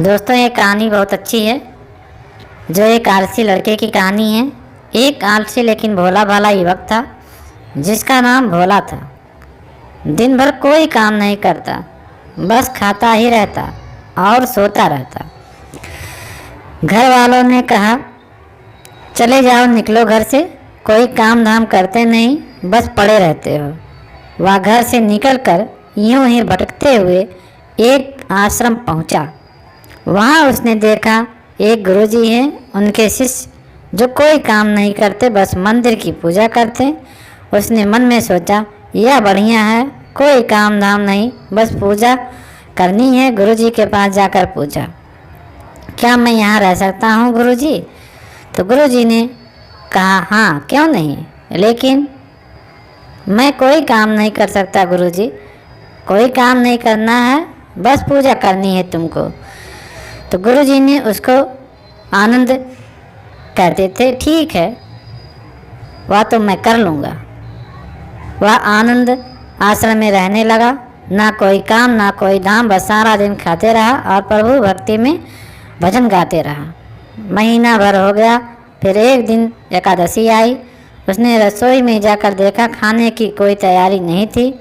दोस्तों, ये कहानी बहुत अच्छी है। जो एक आलसी लड़के की कहानी है। एक आलसी लेकिन भोला भाला युवक था जिसका नाम भोला था। दिन भर कोई काम नहीं करता, बस खाता ही रहता और सोता रहता। घर वालों ने कहा, चले जाओ, निकलो घर से, कोई काम धाम करते नहीं, बस पड़े रहते हो। वह घर से निकलकर यूं ही भटकते हुए एक आश्रम पहुंचा। वहाँ उसने देखा एक गुरुजी हैं, उनके शिष्य जो कोई काम नहीं करते, बस मंदिर की पूजा करते। उसने मन में सोचा, यह बढ़िया है, कोई काम धाम नहीं, बस पूजा करनी है। गुरुजी के पास जाकर पूछा, क्या मैं यहाँ रह सकता हूँ गुरुजी? तो गुरुजी ने कहा, हाँ क्यों नहीं, लेकिन मैं कोई काम नहीं कर सकता गुरुजी। कोई काम नहीं करना है, बस पूजा करनी है तुमको। तो गुरुजी ने उसको आनंद कहते थे, ठीक है, वह तो मैं कर लूँगा। वह आनंद आश्रम में रहने लगा, ना कोई काम ना कोई दाम, बस सारा दिन खाते रहा और प्रभु भक्ति में भजन गाते रहा। महीना भर हो गया, फिर एक दिन एकादशी आई। उसने रसोई में जाकर देखा, खाने की कोई तैयारी नहीं थी।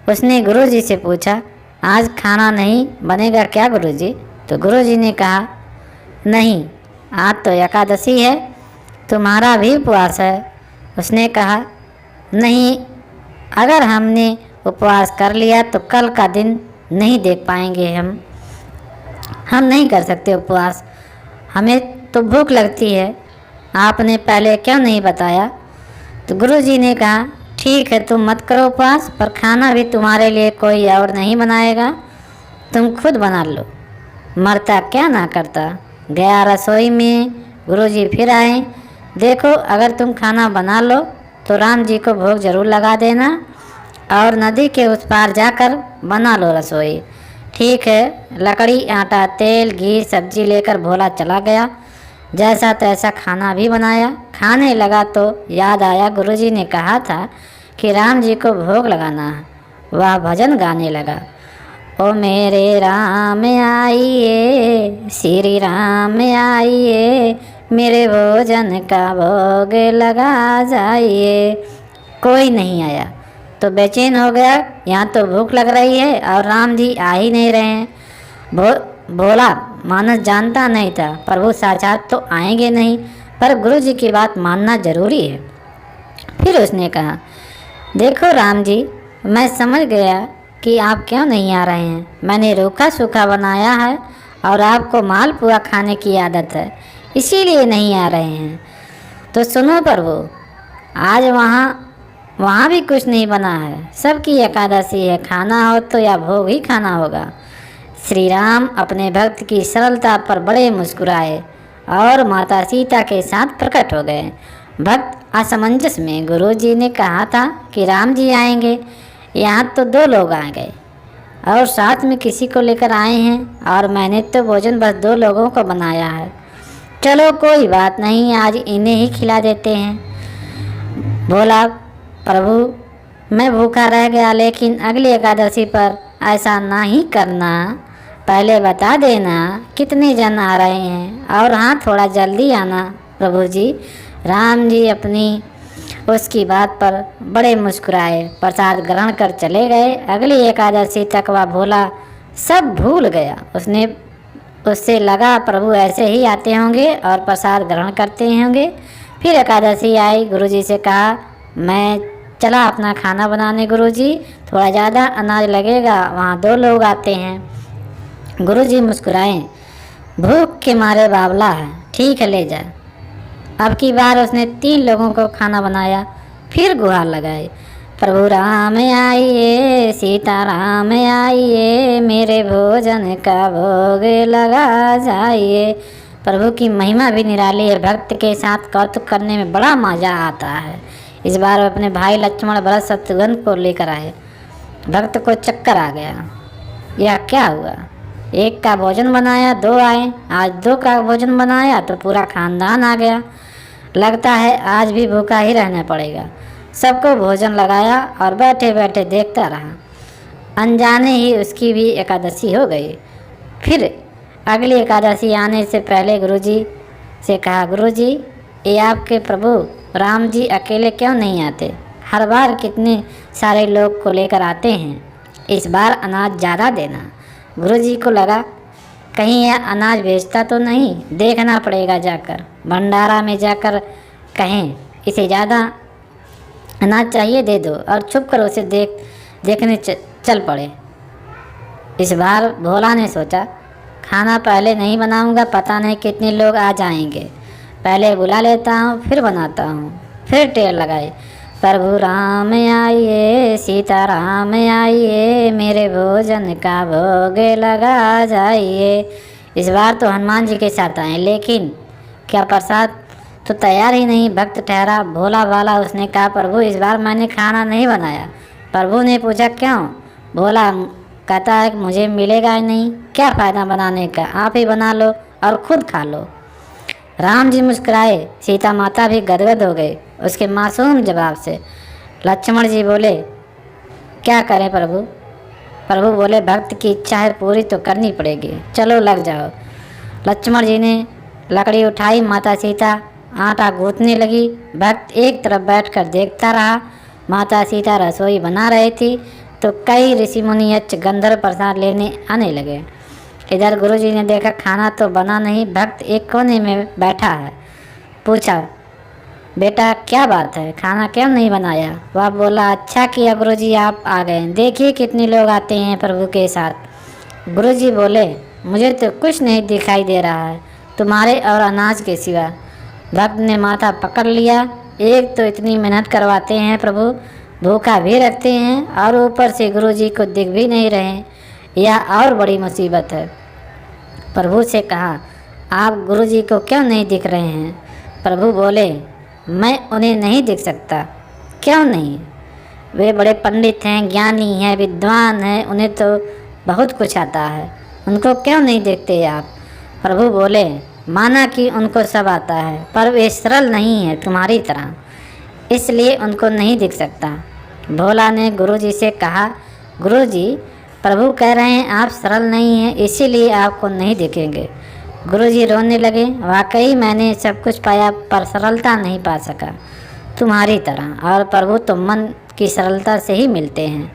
उसने गुरुजी से पूछा, आज खाना नहीं बनेगा क्या गुरुजी? तो गुरुजी ने कहा, नहीं, आज तो एकादशी है, तुम्हारा भी उपवास है। उसने कहा, नहीं, अगर हमने उपवास कर लिया तो कल का दिन नहीं देख पाएंगे। हम नहीं कर सकते उपवास, हमें तो भूख लगती है, आपने पहले क्यों नहीं बताया? तो गुरुजी ने कहा, ठीक है, तुम मत करो उपवास, पर खाना भी तुम्हारे लिए कोई और नहीं बनाएगा, तुम खुद बना लो। मरता क्या ना करता। गया रसोई में, गुरुजी फिर आए, देखो अगर तुम खाना बना लो तो राम जी को भोग जरूर लगा देना और नदी के उस पार जाकर बना लो रसोई। ठीक है। लकड़ी, आटा, तेल, घी, सब्जी लेकर भोला चला गया। जैसा तैसा खाना भी बनाया। खाने लगा तो याद आया, गुरुजी ने कहा था कि राम जी को भोग लगाना है। वह भजन गाने लगा, ओ मेरे राम आइए, श्री राम आइए, मेरे भोजन का भोग लगा जाइए। कोई नहीं आया तो बेचैन हो गया, यहाँ तो भूख लग रही है और राम जी आ ही नहीं रहे हैं। भोला मानस जानता नहीं था, प्रभु साक्षात तो आएंगे नहीं, पर गुरुजी की बात मानना जरूरी है। फिर उसने कहा, देखो राम जी, मैं समझ गया कि आप क्यों नहीं आ रहे हैं। मैंने रूखा सूखा बनाया है और आपको मालपुआ खाने की आदत है, इसीलिए नहीं आ रहे हैं। तो सुनो प्रभु, आज वहाँ भी कुछ नहीं बना है, सबकी एकादशी है, खाना हो तो या भोग ही खाना होगा। श्री राम अपने भक्त की सरलता पर बड़े मुस्कुराए और माता सीता के साथ प्रकट हो गए। भक्त असमंजस में, गुरुजी ने कहा था कि राम जी आएंगे, यहाँ तो दो लोग आ गए और साथ में किसी को लेकर आए हैं, और मैंने तो भोजन बस दो लोगों को बनाया है। चलो कोई बात नहीं, आज इन्हें ही खिला देते हैं। बोला, प्रभु मैं भूखा रह गया, लेकिन अगली एकादशी पर ऐसा ना ही करना, पहले बता देना कितने जन आ रहे हैं, और हाँ थोड़ा जल्दी आना प्रभु जी। राम जी अपनी उसकी बात पर बड़े मुस्कुराए, प्रसाद ग्रहण कर चले गए। अगली एकादशी तक वह भोला सब भूल गया। उससे लगा प्रभु ऐसे ही आते होंगे और प्रसाद ग्रहण करते होंगे। फिर एकादशी आई, गुरुजी से कहा, मैं चला अपना खाना बनाने गुरुजी, थोड़ा ज़्यादा अनाज लगेगा, वहाँ दो लोग आते हैं। गुरुजी मुस्कुराए, भूख के मारे बावला है, ठीक है ले जा। अब की बार उसने 3 लोगों को खाना बनाया। फिर गुहार लगाई, प्रभु राम आइए, सीता राम आइए, मेरे भोजन का भोग लगा जाइए। प्रभु की महिमा भी निराली है, भक्त के साथ कौतुक करने में बड़ा मजा आता है। इस बार वो अपने भाई लक्ष्मण, भरत, शत्रुघ्न को लेकर आए। भक्त को चक्कर आ गया, यह क्या हुआ? एक का भोजन बनाया, 2 आए, आज 2 का भोजन बनाया तो पूरा खानदान आ गया। लगता है आज भी भूखा ही रहना पड़ेगा। सबको भोजन लगाया और बैठे बैठे देखता रहा। अनजाने ही उसकी भी एकादशी हो गई। फिर अगली एकादशी आने से पहले गुरुजी से कहा, गुरुजी ये आपके प्रभु राम जी अकेले क्यों नहीं आते? हर बार कितने सारे लोग को लेकर आते हैं, इस बार अनाज ज़्यादा देना। गुरुजी को लगा कहीं यह अनाज बेचता तो नहीं, देखना पड़ेगा जाकर, भंडारा में जाकर कहें इसे ज़्यादा अनाज चाहिए दे दो, और छुप कर उसे देखने चल पड़े। इस बार भोला ने सोचा, खाना पहले नहीं बनाऊंगा, पता नहीं कितने लोग आ जाएंगे, पहले बुला लेता हूँ फिर बनाता हूँ। फिर टेर लगाई, प्रभु राम आइए, सीता राम आइए, मेरे भोजन का भोग लगा जाइए। इस बार तो हनुमान जी के साथ आए, लेकिन क्या प्रसाद तो तैयार ही नहीं। भक्त ठहरा भोला भाला, उसने कहा, प्रभु इस बार मैंने खाना नहीं बनाया। प्रभु ने पूछा, क्यों? भोला कहता है कि मुझे मिलेगा ही नहीं, क्या फ़ायदा बनाने का, आप ही बना लो और खुद खा लो। राम जी मुस्कुराए, सीता माता भी गदगद हो गई उसके मासूम जवाब से। लक्ष्मण जी बोले, क्या करें प्रभु? प्रभु बोले, भक्त की इच्छा है पूरी तो करनी पड़ेगी, चलो लग जाओ। लक्ष्मण जी ने लकड़ी उठाई, माता सीता आटा गूंथने लगी। भक्त एक तरफ बैठकर देखता रहा। माता सीता रसोई बना रही थी तो कई ऋषि मुनि यक्ष गंधर्व प्रसाद लेने आने लगे। इधर गुरुजी ने देखा खाना तो बना नहीं, भक्त एक कोने में बैठा है। पूछा, बेटा क्या बात है, खाना क्यों नहीं बनाया? वह बोला, अच्छा किया गुरुजी आप आ गए, देखिए कितने लोग आते हैं प्रभु के साथ। गुरुजी बोले, मुझे तो कुछ नहीं दिखाई दे रहा है तुम्हारे और अनाज के सिवा। भक्त ने माथा पकड़ लिया, एक तो इतनी मेहनत करवाते हैं प्रभु, भूखा भी रखते हैं और ऊपर से गुरुजी को दिख भी नहीं रहे, यह और बड़ी मुसीबत है। प्रभु से कहा, आप गुरुजी को क्यों नहीं दिख रहे हैं? प्रभु बोले, मैं उन्हें नहीं दिख सकता। क्यों नहीं? वे बड़े पंडित हैं, ज्ञानी हैं, विद्वान हैं, उन्हें तो बहुत कुछ आता है, उनको क्यों नहीं देखते आप? प्रभु बोले, माना कि उनको सब आता है, पर वे सरल नहीं है तुम्हारी तरह, इसलिए उनको नहीं दिख सकता। भोला ने गुरुजी से कहा, गुरुजी प्रभु कह रहे हैं आप सरल नहीं हैं, इसीलिए आपको नहीं दिखेंगे। गुरुजी रोने लगे, वाकई मैंने सब कुछ पाया पर सरलता नहीं पा सका तुम्हारी तरह, और प्रभु तो मन की सरलता से ही मिलते हैं।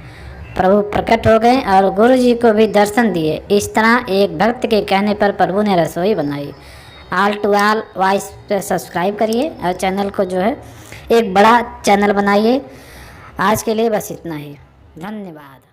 प्रभु प्रकट हो गए और गुरुजी को भी दर्शन दिए। इस तरह एक भक्त के कहने पर प्रभु ने रसोई बनाई। ऑल टू ऑल वॉइस पे सब्सक्राइब करिए और चैनल को जो है एक बड़ा चैनल बनाइए। आज के लिए बस इतना ही, धन्यवाद।